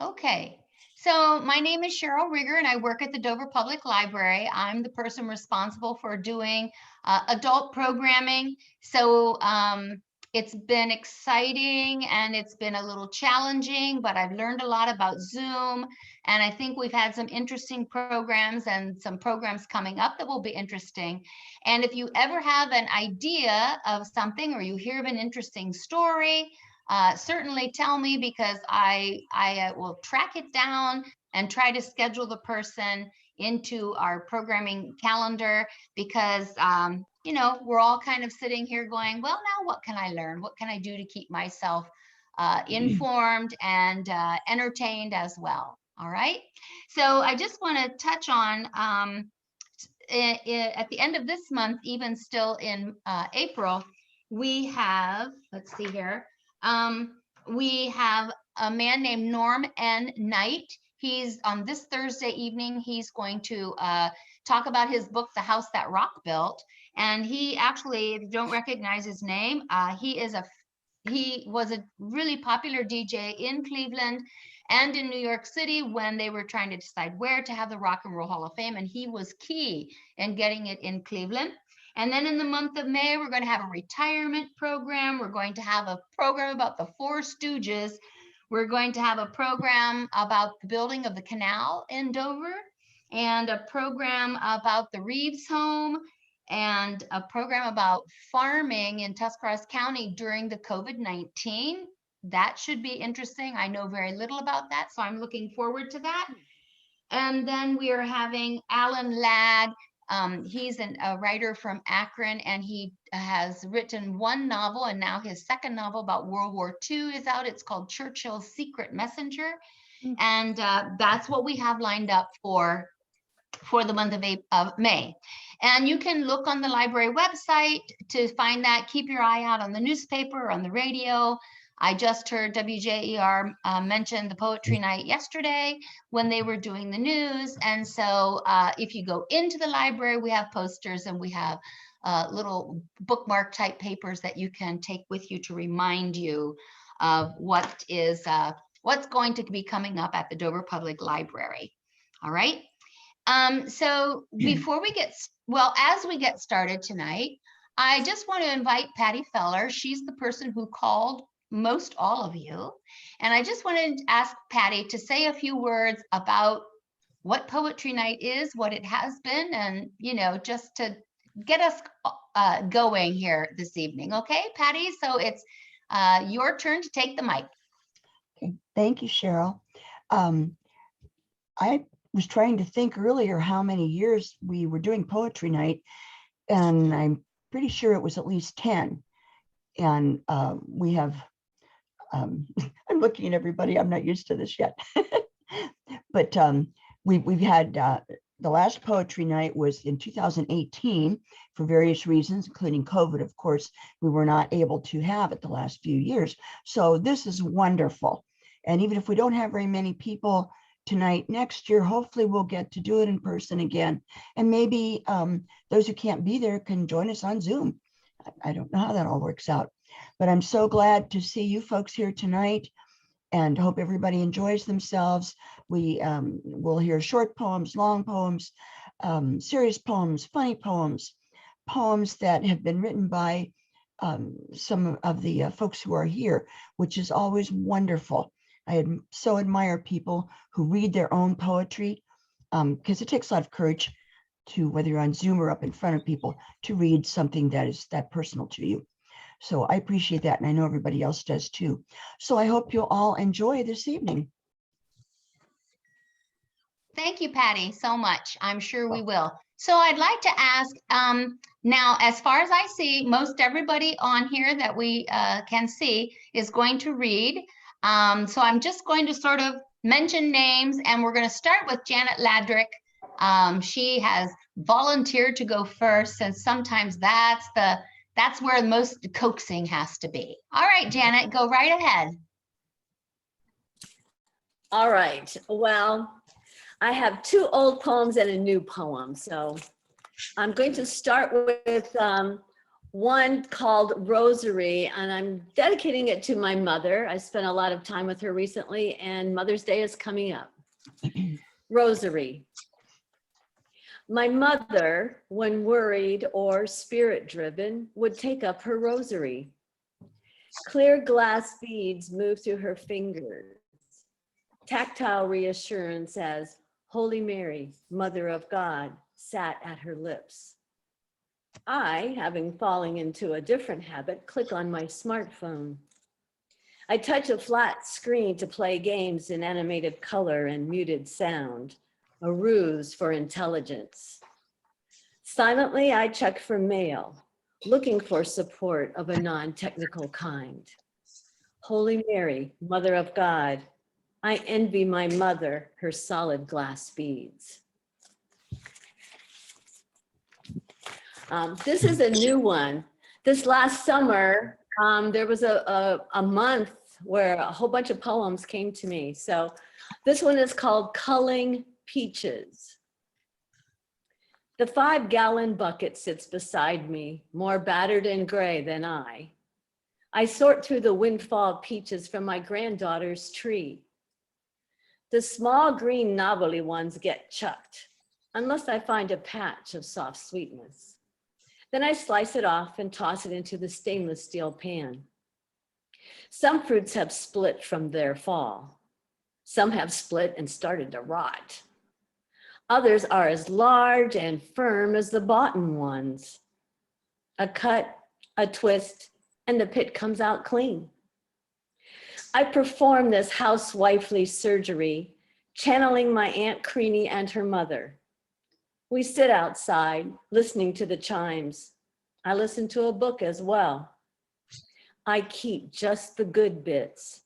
Okay, so my name is Cheryl Rigger and I work at the Dover Public Library. I'm the person responsible for doing adult programming. It's been exciting and it's been a little challenging, but I've learned a lot about Zoom. And I think we've had some interesting programs and some programs coming up that will be interesting. And if you ever have an idea of something or you hear of an interesting story, certainly tell me, because I will track it down and try to schedule the person into our programming calendar, because we're all kind of sitting here going, well, now what can I learn? What can I do to keep myself informed and entertained as well? All right. So I just want to touch on at the end of this month, even still in April, we have, let's see here, we have a man named Norm N. Knight. He's on this Thursday evening. He's going to talk about his book, The House That Rock Built. And he actually, if you don't recognize his name, he was a really popular DJ in Cleveland and in New York City when they were trying to decide where to have the Rock and Roll Hall of Fame. And he was key in getting it in Cleveland. And then in the month of May, we're going to have a retirement program. We're going to have a program about the Four Stooges. We're going to have a program about the building of the canal in Dover, and a program about the Reeves home, and a program about farming in Tuscarawas County during the COVID-19. That should be interesting. I know very little about that, so I'm looking forward to that. And then we are having Alan Ladd. He's a writer from Akron, and he has written one novel, and now his second novel about World War II is out. It's called Churchill's Secret Messenger. And that's what we have lined up for the month of May. And you can look on the library website to find that. Keep your eye out on the newspaper, on the radio. I just heard WJER mention the poetry night yesterday when they were doing the news. And so if you go into the library, we have posters and we have little bookmark type papers that you can take with you to remind you of what's going to be coming up at the Dover Public Library. All right. So before we as we get started tonight, I just want to invite Patty Feller. She's the person who called most all of you. And I just wanted to ask Patty to say a few words about what Poetry Night is, what it has been, and, just to get us going here this evening. Okay, Patty? So it's your turn to take the mic. Okay, thank you, Cheryl. I was trying to think earlier how many years we were doing Poetry Night, and I'm pretty sure it was at least 10. And we have, I'm looking at everybody, I'm not used to this yet, but we've had, the last Poetry Night was in 2018 for various reasons, including COVID, of course. We were not able to have it the last few years. So this is wonderful. And even if we don't have very many people tonight, next year, hopefully we'll get to do it in person again. And maybe those who can't be there can join us on Zoom. I don't know how that all works out, but I'm so glad to see you folks here tonight and hope everybody enjoys themselves. We will hear short poems, long poems, serious poems, funny poems, poems that have been written by some of the folks who are here, which is always wonderful. I so admire people who read their own poetry, because it takes a lot of courage to, whether you're on Zoom or up in front of people, to read something that is that personal to you. So I appreciate that, and I know everybody else does too. So I hope you'll all enjoy this evening. Thank you, Patty, so much. I'm sure we will. So I'd like to ask, now, as far as I see, most everybody on here that we can see is going to read. So I'm just going to sort of mention names, and we're going to start with Janet Ladrick. She has volunteered to go first, and sometimes that's where most coaxing has to be. All right, Janet, go right ahead. All right. Well, I have two old poems and a new poem. So I'm going to start with one called Rosary, and I'm dedicating it to my mother. I spent a lot of time with her recently, and Mother's Day is coming up. Rosary. My mother, when worried or spirit-driven, would take up her rosary. Clear glass beads move through her fingers. Tactile reassurance as Holy Mary, Mother of God, sat at her lips. I, having fallen into a different habit, click on my smartphone. I touch a flat screen to play games in animated color and muted sound, a ruse for intelligence. Silently, I check for mail, looking for support of a non-technical kind. Holy Mary, Mother of God, I envy my mother, her solid glass beads. This is a new one. This last summer, there was a month where a whole bunch of poems came to me. So this one is called Culling Peaches. The 5-gallon bucket sits beside me, more battered and gray than I. I sort through the windfall peaches from my granddaughter's tree. The small green knobbly ones get chucked, unless I find a patch of soft sweetness. Then I slice it off and toss it into the stainless steel pan. Some fruits have split from their fall. Some have split and started to rot. Others are as large and firm as the bottom ones. A cut, a twist, and the pit comes out clean. I perform this housewifely surgery, channeling my Aunt Creanie and her mother. We sit outside, listening to the chimes. I listen to a book as well. I keep just the good bits,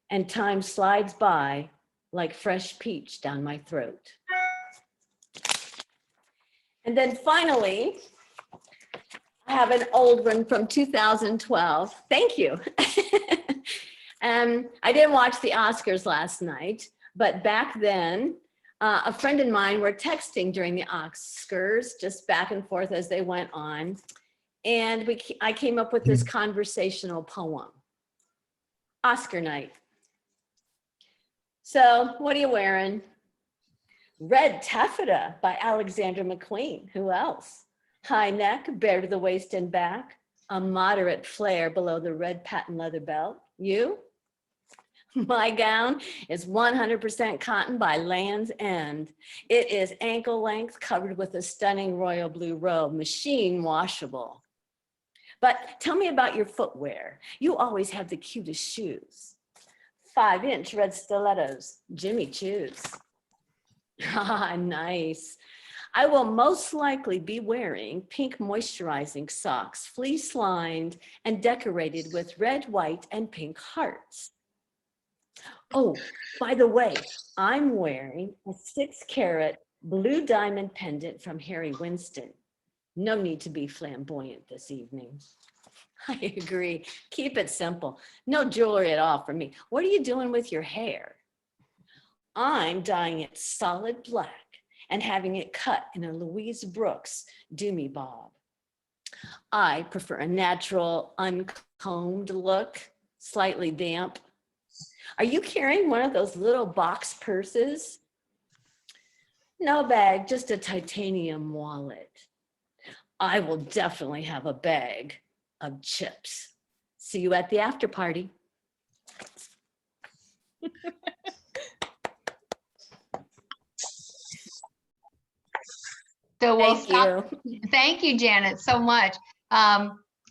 and time slides by like fresh peach down my throat. And then finally, I have an old one from 2012. Thank you. I didn't watch the Oscars last night, but back then, a friend and mine were texting during the Oscars, just back and forth as they went on. And I came up with this conversational poem, Oscar night. So what are you wearing? Red taffeta by Alexander McQueen. Who else? High neck, bare to the waist and back, a moderate flare below the red patent leather belt. You? My gown is 100% cotton by Land's End. It is ankle length, covered with a stunning royal blue robe, machine washable. But tell me about your footwear. You always have the cutest shoes. 5-inch red stilettos, Jimmy Choos. Ah, nice. I will most likely be wearing pink moisturizing socks, fleece lined and decorated with red, white, and pink hearts. Oh, by the way, I'm wearing a 6-carat blue diamond pendant from Harry Winston. No need to be flamboyant this evening. I agree. Keep it simple. No jewelry at all for me. What are you doing with your hair? I'm dyeing it solid black and having it cut in a Louise Brooks do-me bob. I prefer a natural, uncombed look, slightly damp. Are you carrying one of those little box purses? No bag, just a titanium wallet. I will definitely have a bag of chips. See you at the after party. So we'll Thank stop. you. Thank you, Janet, so much.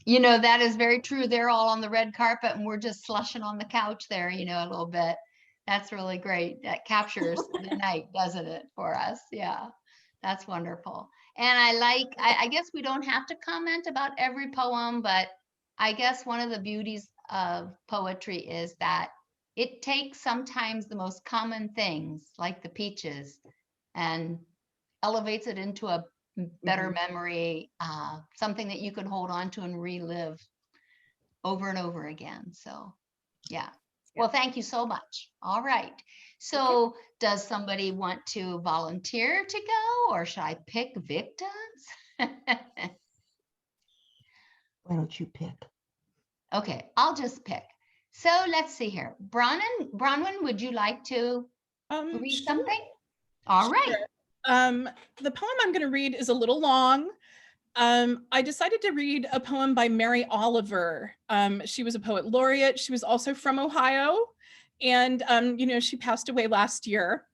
You know, that is very true. They're all on the red carpet and we're just slushing on the couch there, you know, a little bit. That's really great. That captures the night, doesn't it, for us? Yeah, that's wonderful. And I guess we don't have to comment about every poem, but I guess one of the beauties of poetry is that it takes sometimes the most common things like the peaches and elevates it into a better memory, something that you can hold on to and relive over and over again. So, yeah. Well, thank you so much. All right. So does somebody want to volunteer to go, or should I pick victims? Why don't you pick? Okay, I'll just pick. So let's see here. Bronwyn, would you like to read Sure. something? All right. Sure. The poem I'm going to read is a little long. I decided to read a poem by Mary Oliver. She was a poet laureate. She was also from Ohio. And, she passed away last year.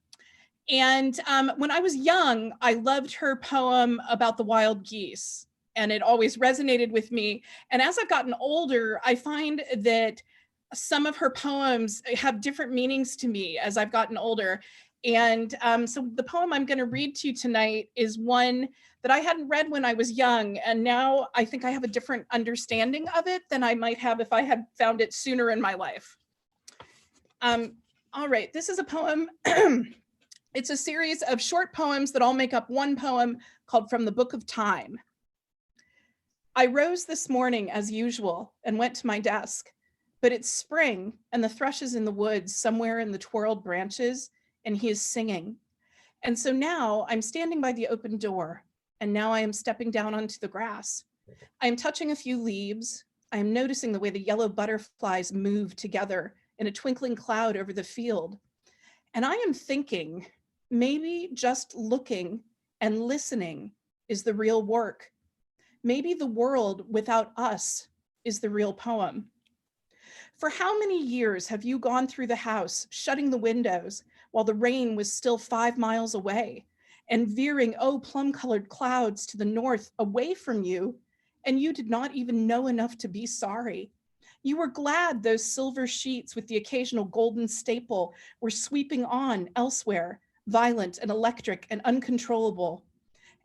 And when I was young, I loved her poem about the wild geese. And it always resonated with me. And as I've gotten older, I find that some of her poems have different meanings to me as I've gotten older. And so the poem I'm going to read to you tonight is one that I hadn't read when I was young. And now I think I have a different understanding of it than I might have if I had found it sooner in my life. All right, this is a poem. It's a series of short poems that all make up one poem called From the Book of Time. I rose this morning as usual and went to my desk, but it's spring and the thrush is in the woods somewhere in the twirled branches and he is singing. And so now I'm standing by the open door and now I am stepping down onto the grass. I am touching a few leaves. I am noticing the way the yellow butterflies move together in a twinkling cloud over the field. And I am thinking, maybe just looking and listening is the real work. Maybe the world without us is the real poem. For how many years have you gone through the house, shutting the windows while the rain was still 5 miles away and veering, plum-colored clouds to the north away from you, and you did not even know enough to be sorry? You were glad those silver sheets with the occasional golden staple were sweeping on elsewhere, violent and electric and uncontrollable.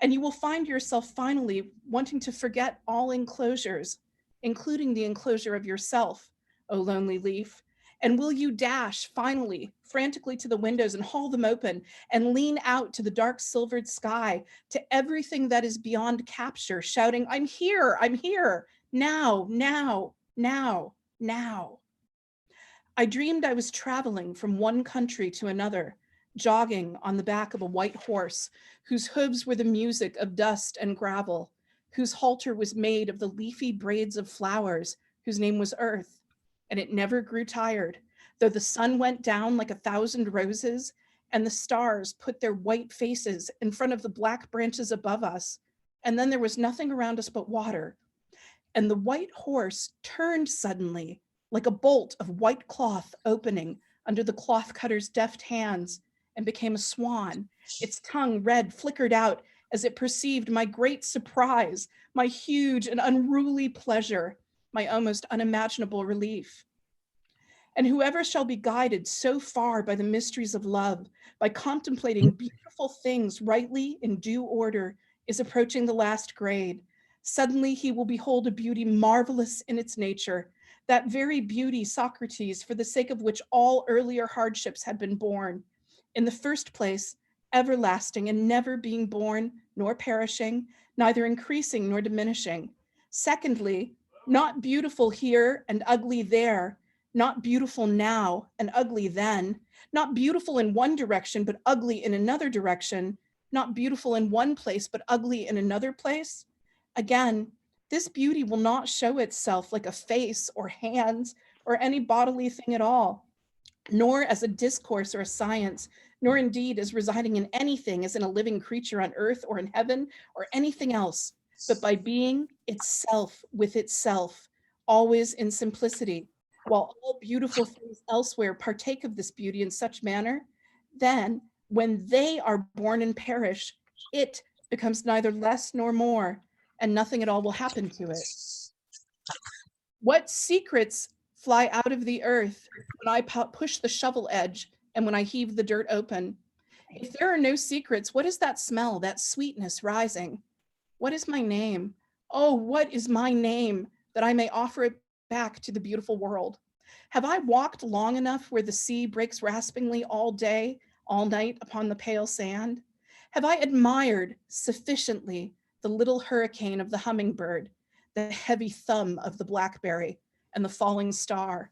And you will find yourself finally wanting to forget all enclosures, including the enclosure of yourself, O lonely leaf. And will you dash finally frantically to the windows and haul them open and lean out to the dark silvered sky, to everything that is beyond capture, shouting, I'm here, now, now, now, now. I dreamed I was traveling from one country to another, jogging on the back of a white horse, whose hooves were the music of dust and gravel, whose halter was made of the leafy braids of flowers, whose name was Earth, and it never grew tired, though the sun went down like 1,000 roses, and the stars put their white faces in front of the black branches above us, and then there was nothing around us but water. And the white horse turned suddenly, like a bolt of white cloth opening under the cloth cutter's deft hands, and became a swan. Its tongue red flickered out as it perceived my great surprise, my huge and unruly pleasure, my almost unimaginable relief. And whoever shall be guided so far by the mysteries of love, by contemplating beautiful things rightly in due order, is approaching the last grade. Suddenly he will behold a beauty marvelous in its nature, that very beauty, Socrates, for the sake of which all earlier hardships had been born. In the first place, everlasting and never being born, nor perishing, neither increasing nor diminishing. Secondly, not beautiful here and ugly there, not beautiful now and ugly then, not beautiful in one direction but ugly in another direction, not beautiful in one place but ugly in another place. Again, this beauty will not show itself like a face or hands or any bodily thing at all, nor as a discourse or a science, nor indeed as residing in anything as in a living creature on earth or in heaven or anything else, but by being itself with itself, always in simplicity. While all beautiful things elsewhere partake of this beauty in such manner, then when they are born and perish, it becomes neither less nor more, and nothing at all will happen to it. What secrets fly out of the earth when I push the shovel edge and when I heave the dirt open? If there are no secrets, what is that smell, that sweetness rising? What is my name? Oh, what is my name that I may offer it back to the beautiful world? Have I walked long enough where the sea breaks raspingly all day, all night upon the pale sand? Have I admired sufficiently the little hurricane of the hummingbird, the heavy thumb of the blackberry, and the falling star?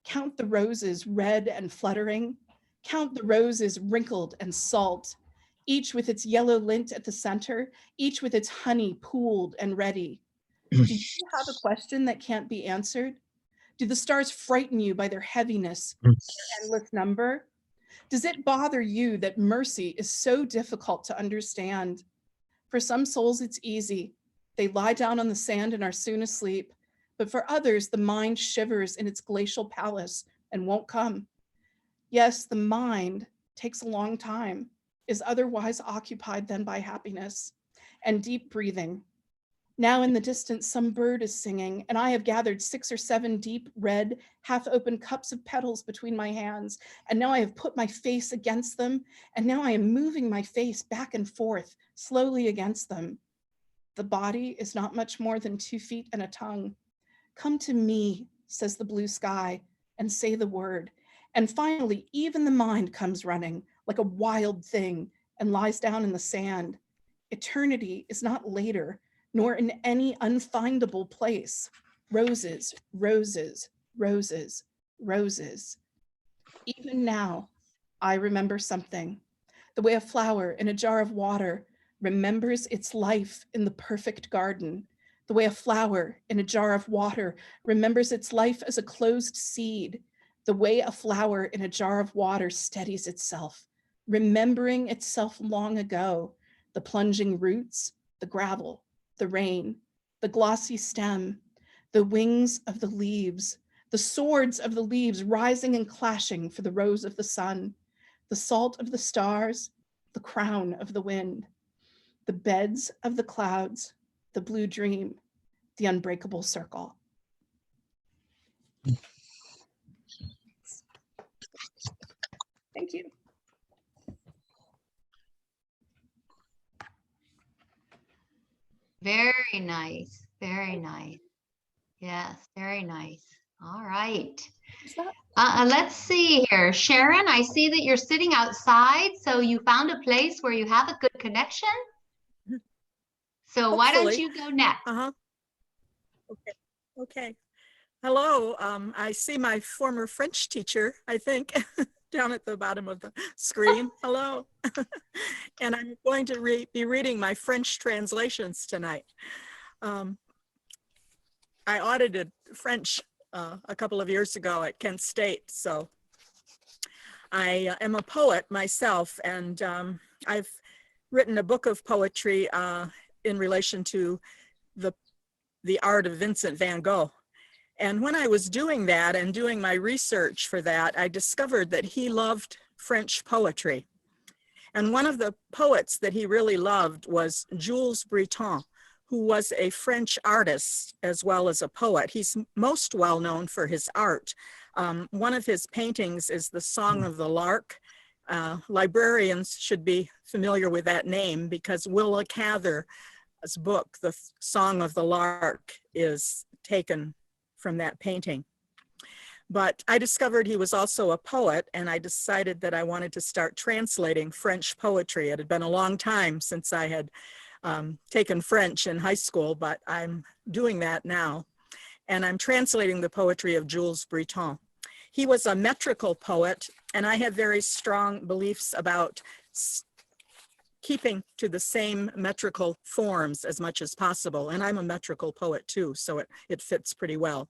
Count the roses red and fluttering. Count the roses wrinkled and salt, each with its yellow lint at the center, each with its honey pooled and ready. Do you have a question that can't be answered? Do the stars frighten you by their heaviness, their endless number? Does it bother you that mercy is so difficult to understand? For some souls, it's easy. They lie down on the sand and are soon asleep. But for others, the mind shivers in its glacial palace and won't come. Yes, the mind takes a long time, is otherwise occupied than by happiness and deep breathing. Now in the distance, some bird is singing, and I have gathered 6 or 7 deep, red, half-open cups of petals between my hands, and now I have put my face against them, and now I am moving my face back and forth, slowly against them. The body is not much more than 2 feet and a tongue. Come to me, says the blue sky, and say the word. And finally, even the mind comes running like a wild thing and lies down in the sand. Eternity is not later, nor in any unfindable place. Roses, roses, roses, roses. Even now, I remember something. The way a flower in a jar of water remembers its life in the perfect garden. The way a flower in a jar of water remembers its life as a closed seed. The way a flower in a jar of water steadies itself, remembering itself long ago, the plunging roots, the gravel, the rain, the glossy stem, the wings of the leaves, the swords of the leaves rising and clashing for the rose of the sun, the salt of the stars, the crown of the wind, the beds of the clouds, the blue dream, the unbreakable circle. Thank you. Very nice. Very nice. Yes, very nice. All right. Let's see here. Sharon, I see that you're sitting outside, so you found a place where you have a good connection. So why don't Hopefully. you go next? Okay. Hello. I see my former French teacher, I think, down at the bottom of the screen. Hello. And I'm going to be reading my French translations tonight. I audited French a couple of years ago at Kent State, so I am a poet myself, and I've written a book of poetry in relation to the art of Vincent van Gogh. And when I was doing that and doing my research for that, I discovered that he loved French poetry. And one of the poets that he really loved was Jules Breton, who was a French artist as well as a poet. He's most well known for his art. One of his paintings is The Song of the Lark. Librarians should be familiar with that name because Willa Cather's book, The Song of the Lark, is taken from that painting. But I discovered he was also a poet, and I decided that I wanted to start translating French poetry. It had been a long time since I had taken French in high school, but I'm doing that now. And I'm translating the poetry of Jules Breton. He was a metrical poet, and I have very strong beliefs about keeping to the same metrical forms as much as possible. And I'm a metrical poet too, so it fits pretty well.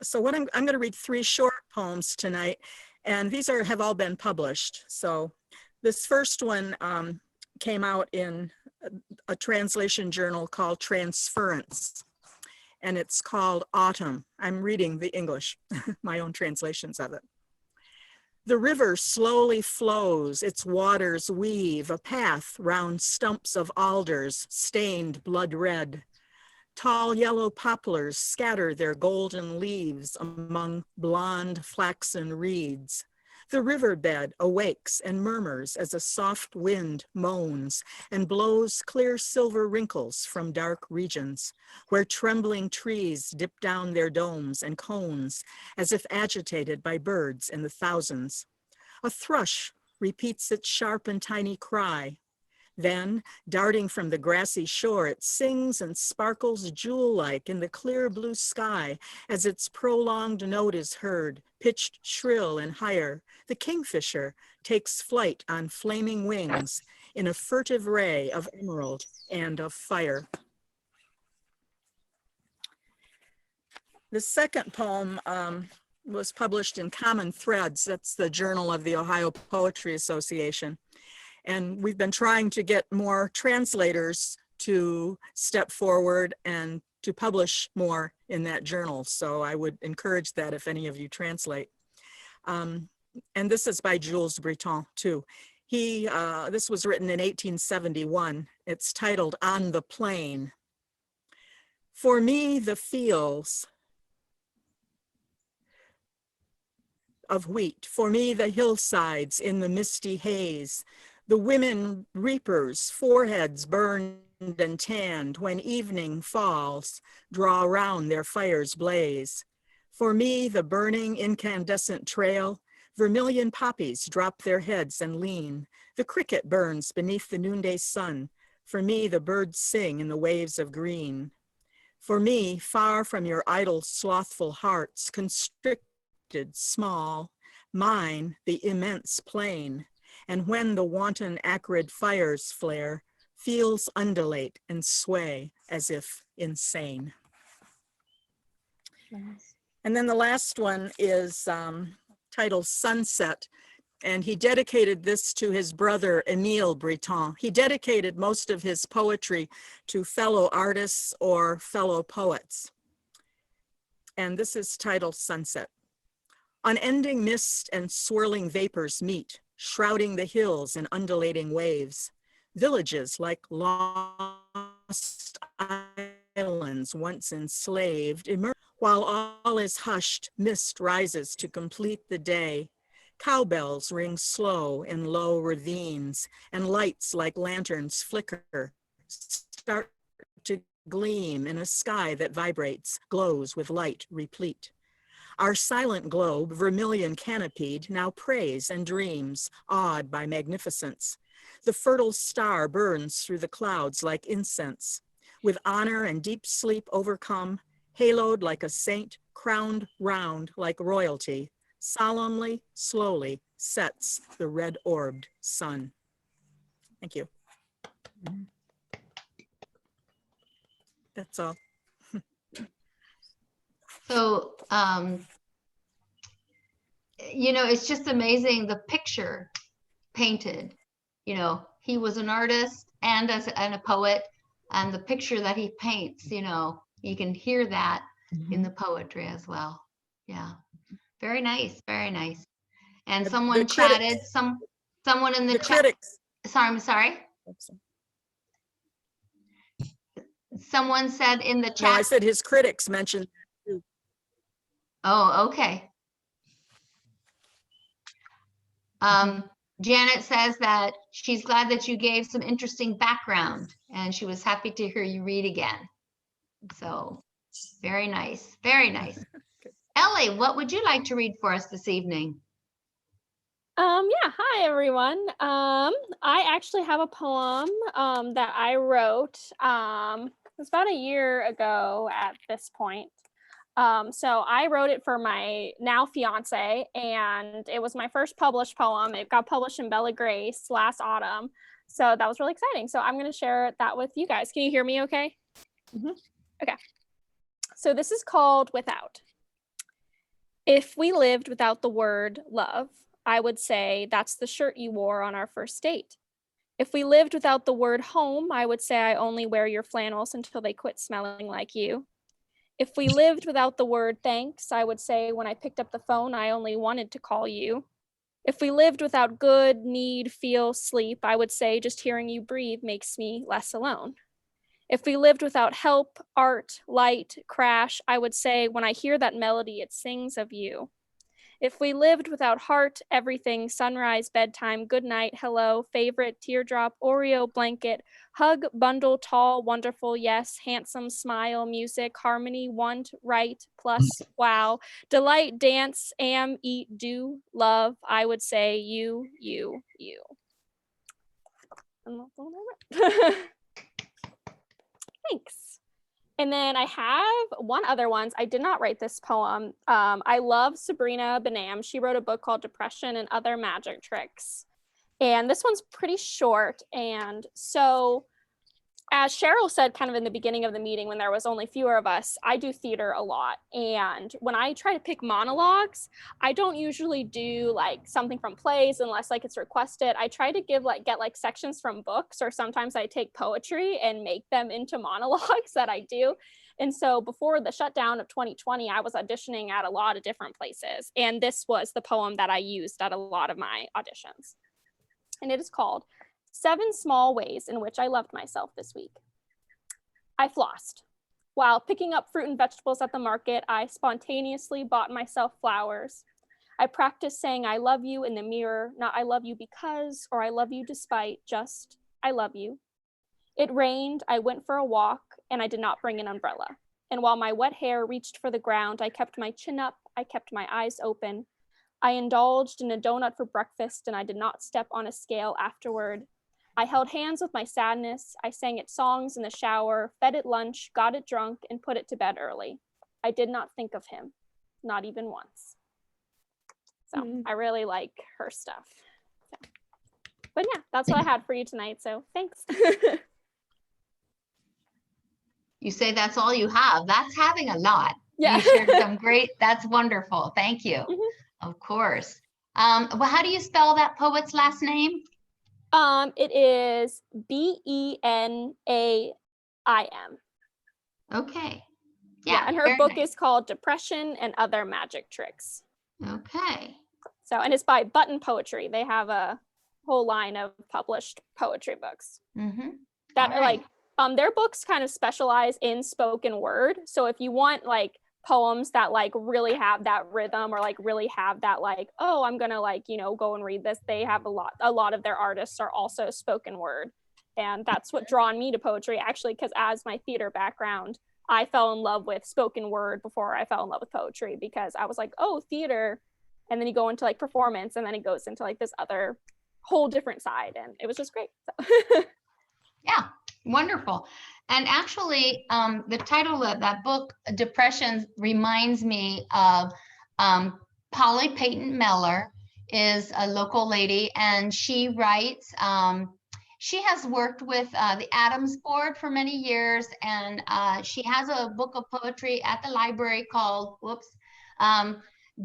So what I'm going to read 3 short poems tonight, and these have all been published. So this first one came out in a translation journal called Transference, and it's called Autumn. I'm reading the English, my own translations of it. The river slowly flows, its waters weave a path round stumps of alders stained blood red. Tall yellow poplars scatter their golden leaves among blonde flaxen reeds. The riverbed awakes and murmurs as a soft wind moans and blows clear silver wrinkles from dark regions, where trembling trees dip down their domes and cones as if agitated by birds in the thousands. A thrush repeats its sharp and tiny cry. Then, darting from the grassy shore, it sings and sparkles jewel-like in the clear blue sky as its prolonged note is heard, pitched shrill and higher. The kingfisher takes flight on flaming wings in a furtive ray of emerald and of fire. The second poem was published in Common Threads. That's the Journal of the Ohio Poetry Association. And we've been trying to get more translators to step forward and to publish more in that journal. So I would encourage that if any of you translate. And this is by Jules Breton too. This was written in 1871. It's titled On the Plain. For me, the fields of wheat, for me, the hillsides in the misty haze, the women reapers, foreheads burned and tanned when evening falls, draw round their fire's blaze. For me, the burning incandescent trail, vermilion poppies drop their heads and lean. The cricket burns beneath the noonday sun. For me, the birds sing in the waves of green. For me, far from your idle, slothful hearts, constricted, small, mine, the immense plain. And when the wanton acrid fires flare, feels undulate and sway as if insane. Nice. And then the last one is titled Sunset, and he dedicated this to his brother, Emile Breton. He dedicated most of his poetry to fellow artists or fellow poets. And this is titled Sunset. Unending mist and swirling vapors meet, shrouding the hills in undulating waves. Villages like lost islands once enslaved emerge. While all is hushed, mist rises to complete the day. Cowbells ring slow in low ravines, and lights like lanterns flicker, start to gleam in a sky that vibrates, glows with light replete. Our silent globe, vermilion canopied, now prays and dreams, awed by magnificence. The fertile star burns through the clouds like incense. With honor and deep sleep overcome, haloed like a saint, crowned round like royalty, solemnly, slowly sets the red-orbed sun. Thank you. That's all. So, you know, it's just amazing the picture painted. You know, he was an artist and a poet, and the picture that he paints, you know, you can hear that in the poetry as well. Yeah, very nice, very nice. And The someone critics- chatted, someone in the chat. critics. Sorry, I'm sorry. Oops. Someone said in the No, I chat. said his critics mentioned. Oh, okay. Janet says that she's glad that you gave some interesting background, and she was happy to hear you read again. So very nice, very nice. Ellie, what would you like to read for us this evening? Yeah, hi everyone. I actually have a poem that I wrote. It was about a year ago at this point. So I wrote it for my now fiance, and it was my first published poem. It got published in Bella Grace last autumn. So that was really exciting. So I'm going to share that with you guys. Can you hear me okay? Okay. So this is called Without. If we lived without the word love, I would say that's the shirt you wore on our first date. If we lived without the word home, I would say I only wear your flannels until they quit smelling like you. If we lived without the word thanks, I would say when I picked up the phone, I only wanted to call you. If we lived without good, need, feel, sleep, I would say just hearing you breathe makes me less alone. If we lived without help, art, light, crash, I would say when I hear that melody, it sings of you. If we lived without heart, everything, sunrise, bedtime, good night, hello, favorite, teardrop, Oreo, blanket, hug, bundle, tall, wonderful, yes, handsome, smile, music, harmony, want, right, plus, wow, delight, dance, am, eat, do, love, I would say you. And that's all I wrote. Thanks. And then I have one other one. I did not write this poem. I love Sabrina Benam. She wrote a book called Depression and Other Magic Tricks. And this one's pretty short. And so as Cheryl said kind of in the beginning of the meeting when there was only fewer of us, I do theater a lot. And when I try to pick monologues, I don't usually do like something from plays unless like it's requested. I try to get like sections from books, or sometimes I take poetry and make them into monologues that I do. And so before the shutdown of 2020, I was auditioning at a lot of different places. And this was the poem that I used at a lot of my auditions. And it is called 7 Small Ways in Which I Loved Myself This Week. I flossed. While picking up fruit and vegetables at the market, I spontaneously bought myself flowers. I practiced saying I love you in the mirror, not I love you because, or I love you despite, just I love you. It rained, I went for a walk, and I did not bring an umbrella. And while my wet hair reached for the ground, I kept my chin up, I kept my eyes open. I indulged in a donut for breakfast, and I did not step on a scale afterward. I held hands with my sadness. I sang it songs in the shower, fed it lunch, got it drunk, and put it to bed early. I did not think of him, not even once. So I really like her stuff. So. But yeah, that's what I had for you tonight. So thanks. You say that's all you have. That's having a lot. Yeah. You shared some great, that's wonderful. Thank you. Of course. Well, how do you spell that poet's last name? It is Benam. Okay. Yeah, and her very book nice. is called Depression and Other Magic Tricks. Okay. So, and it's by Button Poetry. They have a whole line of published poetry books. That are like, their books kind of specialize in spoken word. So if you want like poems that like really have that rhythm, or like really have that like, oh, I'm gonna like, you know, go and read this, they have a lot of their artists are also spoken word. And that's what drawn me to poetry, actually, because as my theater background, I fell in love with spoken word before I fell in love with poetry, because I was like, oh, theater, and then you go into like performance, and then it goes into like this other whole different side, and it was just great. So. Yeah, wonderful. And actually, the title of that book, Depression, reminds me of Polly Peyton Miller is a local lady, and she writes, she has worked with the Adams Board for many years, and she has a book of poetry at the library called,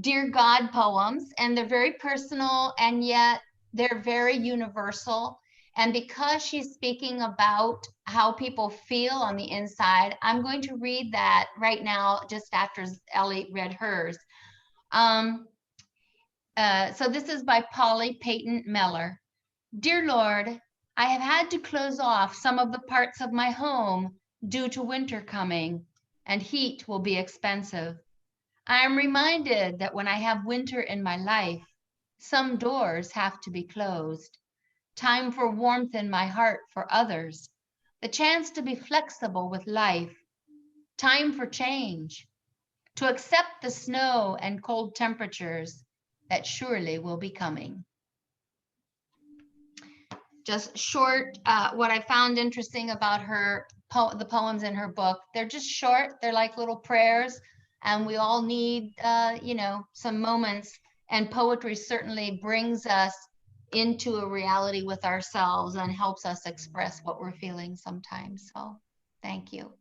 Dear God Poems, and they're very personal, and yet they're very universal. And because she's speaking about how people feel on the inside, I'm going to read that right now, just after Ellie read hers. So this is by Polly Peyton Miller. Dear Lord, I have had to close off some of the parts of my home due to winter coming, and heat will be expensive. I am reminded that when I have winter in my life, some doors have to be closed. Time for warmth in my heart for others, the chance to be flexible with life, time for change, to accept the snow and cold temperatures that surely will be coming. Just short, what I found interesting about her, the poems in her book, they're just short, they're like little prayers, and we all need, you know, some moments, and poetry certainly brings us into a reality with ourselves and helps us express what we're feeling sometimes. So thank you.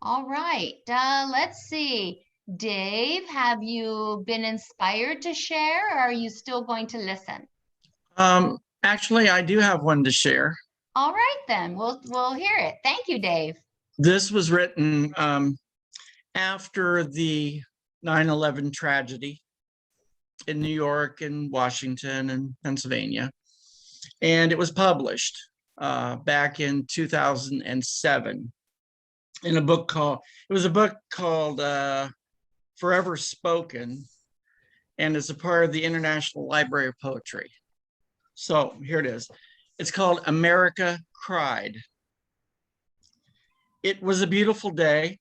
All right, let's see. Dave, have you been inspired to share, or are you still going to listen? Actually, I do have one to share. All right, then we'll hear it. Thank you, Dave. This was written after the 9/11 tragedy in New York and Washington and Pennsylvania. And it was published back in 2007 in a book called, Forever Spoken, and it's a part of the International Library of Poetry. So here it is. It's called America Cried. It was a beautiful day.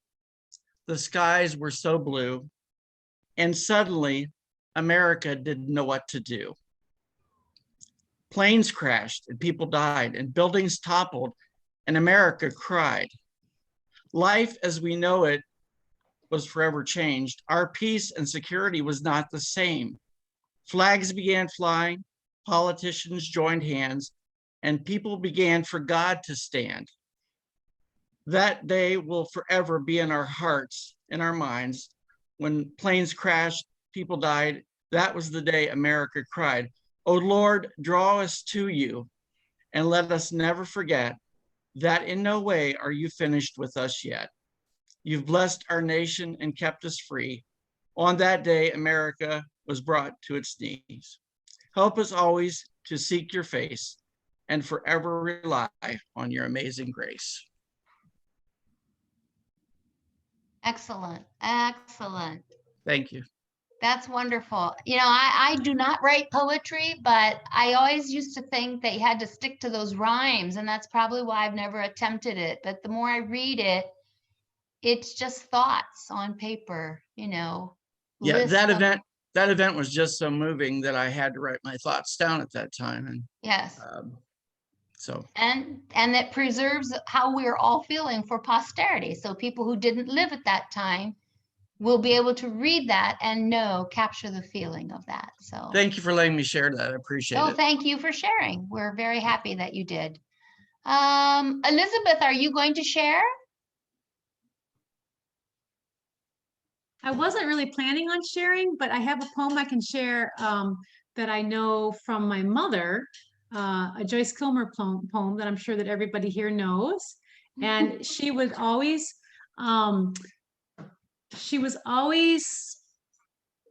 The skies were so blue, and suddenly America didn't know what to do. Planes crashed and people died and buildings toppled, and America cried. Life as we know it was forever changed. Our peace and security was not the same. Flags began flying, politicians joined hands, and people began for God to stand. That day will forever be in our hearts, in our minds. When planes crashed, people died. That was the day America cried. Oh Lord, draw us to you and let us never forget that in no way are you finished with us yet. You've blessed our nation and kept us free. On that day, America was brought to its knees. Help us always to seek your face and forever rely on your amazing grace. Excellent, excellent. Thank you. That's wonderful. You know, I do not write poetry, but I always used to think that you had to stick to those rhymes, and that's probably why I've never attempted it. But the more I read it, it's just thoughts on paper, you know. Yeah, lists that of- event was just so moving that I had to write my thoughts down at that time. And Yes. so And it preserves how we're all feeling for posterity. So people who didn't live at that time will be able to read that and capture the feeling of that. So thank you for letting me share that. I appreciate it. thank you for sharing. We're very happy that you did. Elizabeth, are you going to share? I wasn't really planning on sharing, but I have a poem I can share that I know from my mother, a Joyce Kilmer poem that I'm sure that everybody here knows. And she was always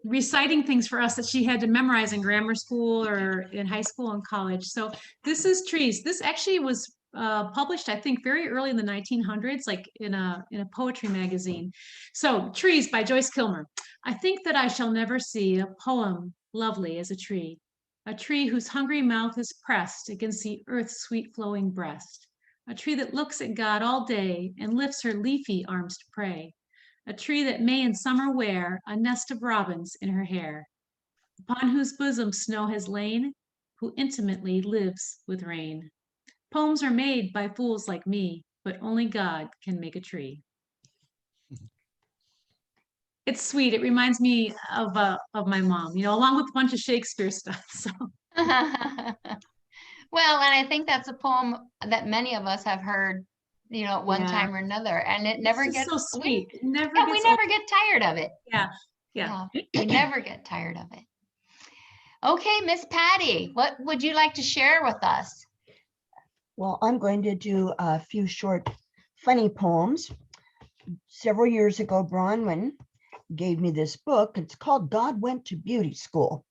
reciting things for us that she had to memorize in grammar school or in high school and college. So this is Trees. This actually was published, I think, very early in the 1900s, like in a poetry magazine. So Trees by Joyce Kilmer. I think that I shall never see a poem lovely as a tree whose hungry mouth is pressed against the earth's sweet flowing breast, a tree that looks at God all day and lifts her leafy arms to pray, a tree that may in summer wear a nest of robins in her hair, upon whose bosom snow has lain, who intimately lives with rain. Poems are made by fools like me, but only God can make a tree. It's sweet. It reminds me of my mom, you know, along with a bunch of Shakespeare stuff. So. Well, and I think that's a poem that many of us have heard, you know, at one time or another, and it never gets so sweet. It never we gets never old. get tired of it. Yeah. We never get tired of it. Okay, Miss Patty, what would you like to share with us? Well, I'm going to do a few short, funny poems. Several years ago, Bronwyn gave me this book. It's called God Went to Beauty School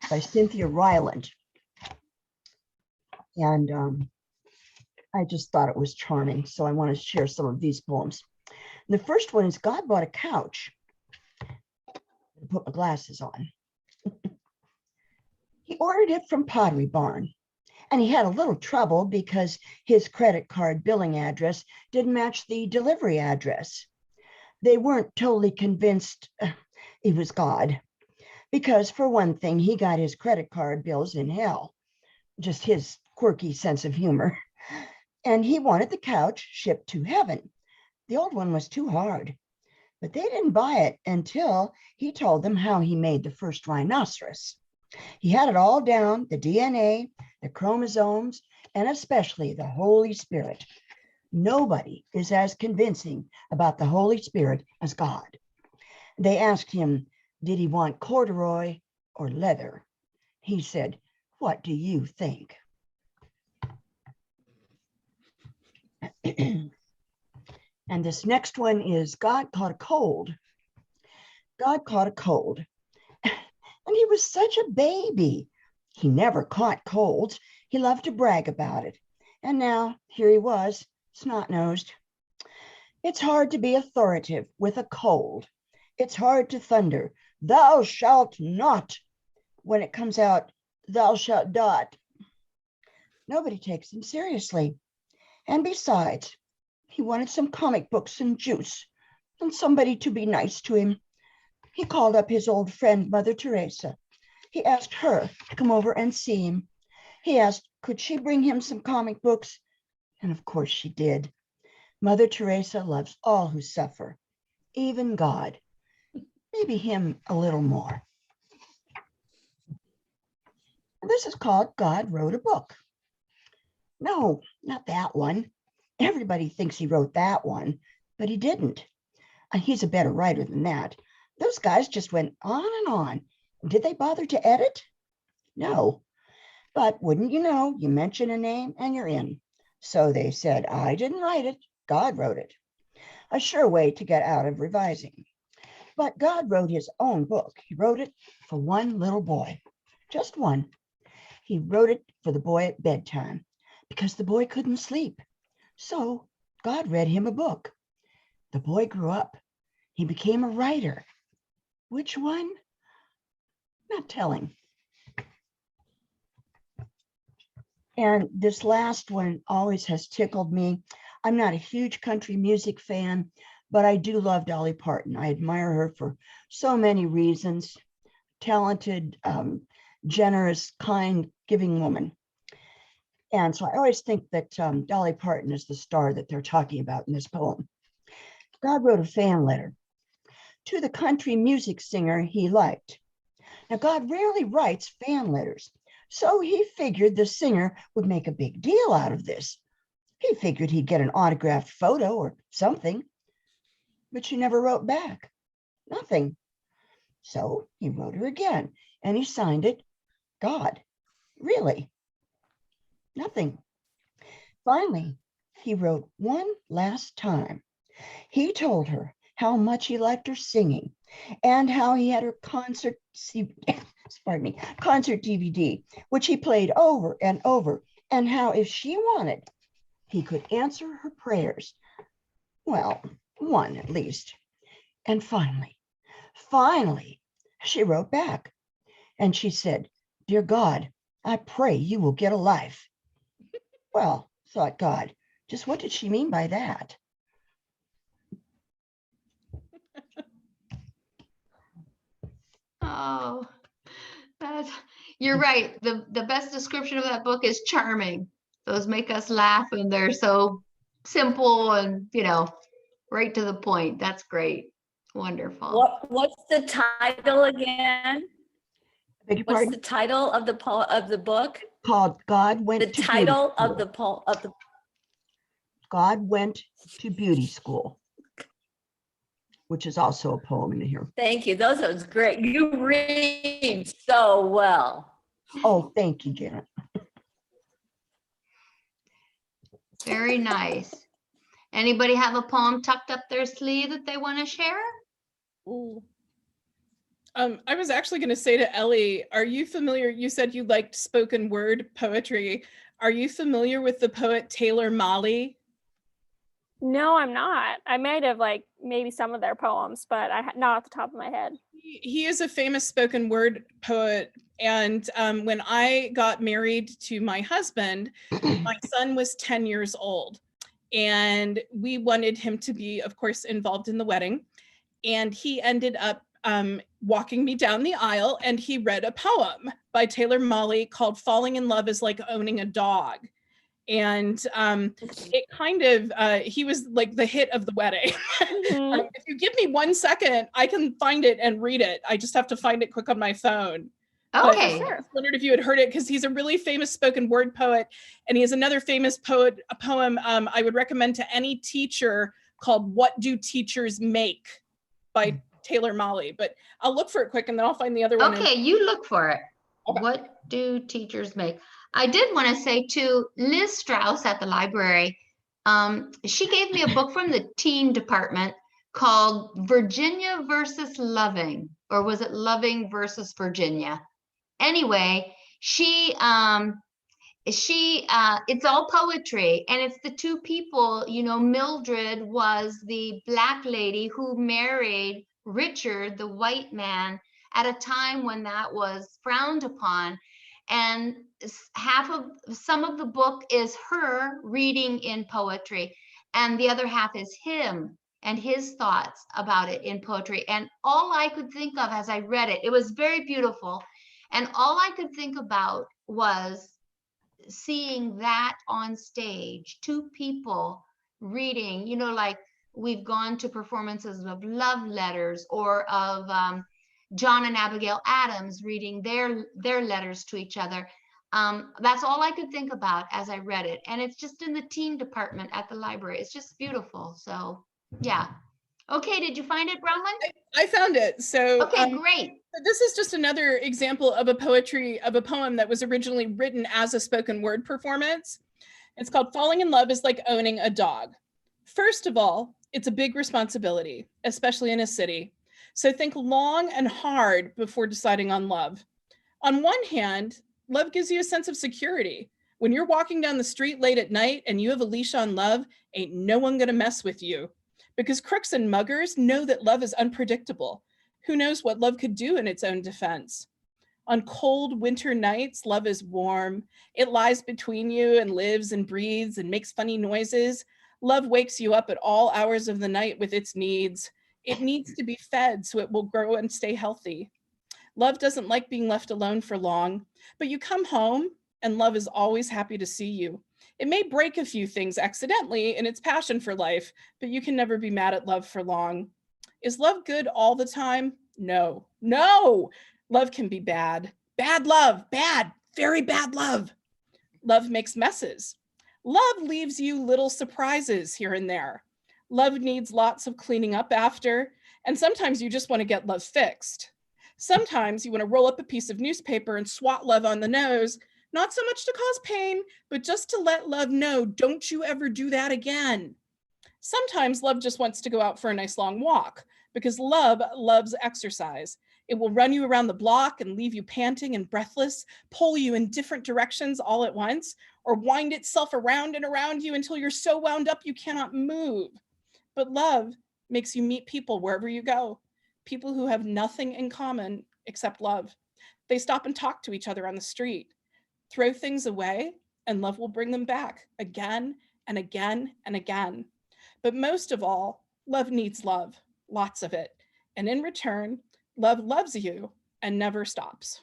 by Cynthia Ryland. And I just thought it was charming. So I want to share some of these poems. The first one is God bought a couch. I'll put my glasses on. He ordered it from Pottery Barn. And he had a little trouble because his credit card billing address didn't match the delivery address. They weren't totally convinced it was God, because for one thing, he got his credit card bills in hell, just his quirky sense of humor. And he wanted the couch shipped to heaven. The old one was too hard, but they didn't buy it until he told them how he made the first rhinoceros. He had it all down, the DNA, the chromosomes, and especially the Holy Spirit. Nobody is as convincing about the Holy Spirit as God. They asked him, did he want corduroy or leather? He said, what do you think? And this next one is God caught a cold. God caught a cold. And he was such a baby. He never caught colds. He loved to brag about it. And now here he was, snot-nosed. It's hard to be authoritative with a cold. It's hard to thunder, thou shalt not, when it comes out, thou shalt not. Nobody takes him seriously. And besides, he wanted some comic books and juice and somebody to be nice to him. He called up his old friend, Mother Teresa. He asked her to come over and see him. He asked, could she bring him some comic books? And of course she did. Mother Teresa loves all who suffer, even God, maybe him a little more. And this is called God Wrote a Book. No, not that one. Everybody thinks he wrote that one, but he didn't. And he's a better writer than that. Those guys just went on and on. Did they bother to edit? No. But wouldn't you know, you mention a name and you're in. So they said, I didn't write it, God wrote it. A sure way to get out of revising. But God wrote his own book. He wrote it for one little boy, just one. He wrote it for the boy at bedtime because the boy couldn't sleep. So God read him a book. The boy grew up. He became a writer. Which one? Not telling. And this last one always has tickled me. I'm not a huge country music fan, but I do love Dolly Parton. I admire her for so many reasons. Talented, generous, kind, giving woman. And so I always think that Dolly Parton is the star that they're talking about in this poem. God wrote a fan letter to the country music singer he liked. Now, God rarely writes fan letters, so he figured the singer would make a big deal out of this. He figured he'd get an autographed photo or something, but she never wrote back. Nothing. So he wrote her again, and he signed it, God. Really? Nothing. Finally, he wrote one last time. He told her how much he liked her singing and how he had her concert DVD, which he played over and over, and how if she wanted, he could answer her prayers. Well, one at least. And finally, she wrote back and she said, Dear God, I pray you will get a life. Well, thought God, just what did she mean by that? Oh, you're right. The best description of that book is charming. Those make us laugh and they're so simple and, right to the point. That's great. Wonderful. What's the title again? Beg your What's pardon? the title of the book? Called God Went The to title Beauty of School. the God Went to Beauty School, which is also a poem in here. Thank you. Those are great. You read so well. Oh, thank you, Janet. Very nice. Anybody have a poem tucked up their sleeve that they want to share? Ooh. I was actually going to say to Ellie, are you familiar? You said you liked spoken word poetry. Are you familiar with the poet Taylor Mali? No, I'm not. I might have maybe some of their poems, but not off the top of my head. He is a famous spoken word poet. And when I got married to my husband, my son was 10 years old. And we wanted him to be, of course, involved in the wedding. And he ended up walking me down the aisle, and he read a poem by Taylor Mali called Falling in Love is Like Owning a Dog. And it kind of, he was like the hit of the wedding. Mhm. If you give me 1 second, I can find it and read it. I just have to find it quick on my phone. Okay. But I just wondered if you had heard it, because he's a really famous spoken word poet. And he has another famous poem I would recommend to any teacher called What Do Teachers Make by Taylor Mali. But I'll look for it quick and then I'll find the other one. Okay, you look for it. Okay. What do teachers make? I did want to say to Liz Strauss at the library, she gave me a book from the teen department called Virginia versus Loving, or was it Loving versus Virginia? Anyway, it's all poetry, and it's the two people, Mildred was the Black lady who married Richard, the white man, at a time when that was frowned upon. And some of the book is her reading in poetry, and the other half is him and his thoughts about it in poetry. And all I could think of as I read it, it was very beautiful. And all I could think about was seeing that on stage, two people reading, like we've gone to performances of love letters or of John and Abigail Adams reading their letters to each other. That's all I could think about as I read it. And it's just in the teen department at the library. It's just beautiful. So yeah. Okay, did you find it, Bronwyn? I found it. So Okay, great. this is just another example of a poem that was originally written as a spoken word performance. It's called Falling in Love is Like Owning a Dog. First of all, it's a big responsibility, especially in a city. So think long and hard before deciding on love. On one hand, love gives you a sense of security. When you're walking down the street late at night and you have a leash on love, ain't no one gonna mess with you. Because crooks and muggers know that love is unpredictable. Who knows what love could do in its own defense? On cold winter nights, love is warm. It lies between you and lives and breathes and makes funny noises. Love wakes you up at all hours of the night with its needs. It needs to be fed so it will grow and stay healthy. Love doesn't like being left alone for long, but you come home and love is always happy to see you. It may break a few things accidentally in its passion for life, but you can never be mad at love for long. Is love good all the time? No, no. Love can be bad. Bad love, bad, very bad love. Love makes messes. Love leaves you little surprises here and there. Love needs lots of cleaning up after, and sometimes you just want to get love fixed. Sometimes you want to roll up a piece of newspaper and swat love on the nose, not so much to cause pain, but just to let love know, don't you ever do that again. Sometimes love just wants to go out for a nice long walk because love loves exercise. It will run you around the block and leave you panting and breathless, pull you in different directions all at once, or wind itself around and around you until you're so wound up you cannot move. But love makes you meet people wherever you go, people who have nothing in common except love. They stop and talk to each other on the street. Throw things away and love will bring them back again and again and again. But most of all, love needs love, lots of it. And in return, love loves you and never stops.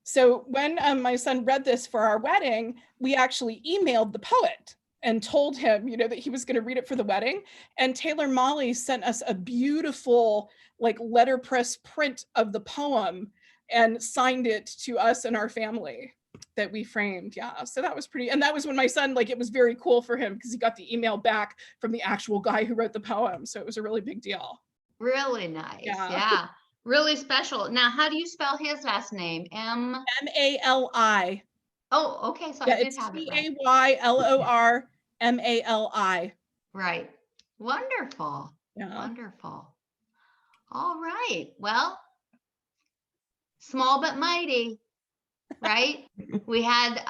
So when my son read this for our wedding, we actually emailed the poet and told him, that he was going to read it for the wedding. And Taylor Molly sent us a beautiful letterpress print of the poem and signed it to us and our family that we framed. Yeah, so that was pretty, and that was when my son, it was very cool for him because he got the email back from the actual guy who wrote the poem. So it was a really big deal. Really nice. Yeah. Yeah. Really special. Now, how do you spell his last name? M-A-L-I. Oh, okay. So Yeah, I did it's have it right. Taylormali. Right. Wonderful. Yeah. Wonderful. All right. Well, small but mighty, right? We had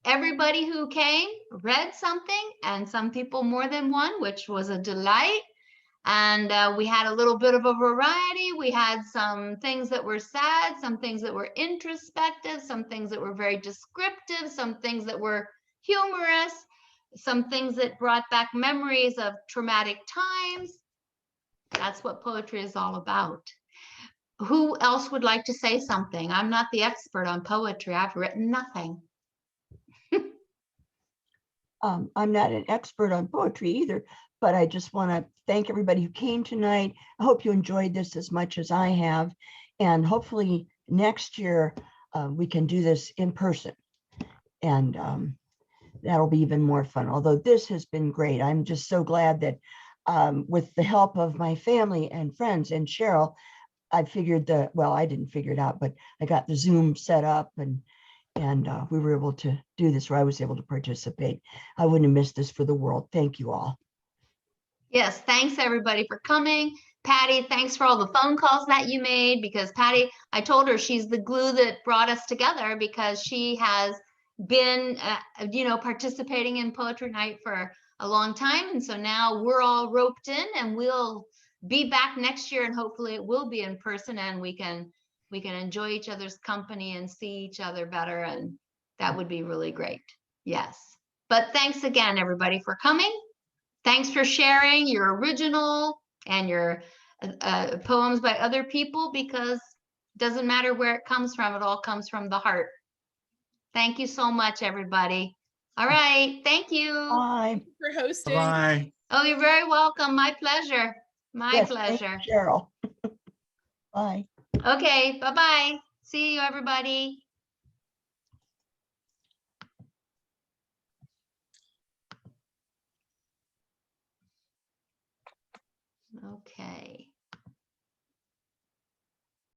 everybody who came read something, and some people more than one, which was a delight. And we had a little bit of a variety. We had some things that were sad, some things that were introspective, some things that were very descriptive, some things that were humorous, some things that brought back memories of traumatic times. That's what poetry is all about. Who else would like to say something? I'm not the expert on poetry. I've written nothing. I'm not an expert on poetry either, but I just want to thank everybody who came tonight. I hope you enjoyed this as much as I have. And hopefully next year we can do this in person. And that'll be even more fun. Although this has been great. I'm just so glad that with the help of my family and friends and Cheryl, I figured I didn't figure it out, but I got the Zoom set up and we were able to do this, or I was able to participate. I wouldn't have missed this for the world. Thank you all. Yes, thanks everybody for coming. Patty, thanks for all the phone calls that you made, because Patty, I told her she's the glue that brought us together, because she has been, participating in Poetry Night for a long time. And so now we're all roped in, and we'll be back next year, and hopefully it will be in person, and we can enjoy each other's company and see each other better. And that would be really great. Yes. But thanks again, everybody, for coming. Thanks for sharing your original and your poems by other people, because it doesn't matter where it comes from. It all comes from the heart. Thank you so much, everybody. All right. Thank you. Bye. For hosting. Bye. Oh, you're very welcome. My pleasure. My pleasure. Thank you, Cheryl. Bye. Okay. Bye-bye. See you, everybody. Okay.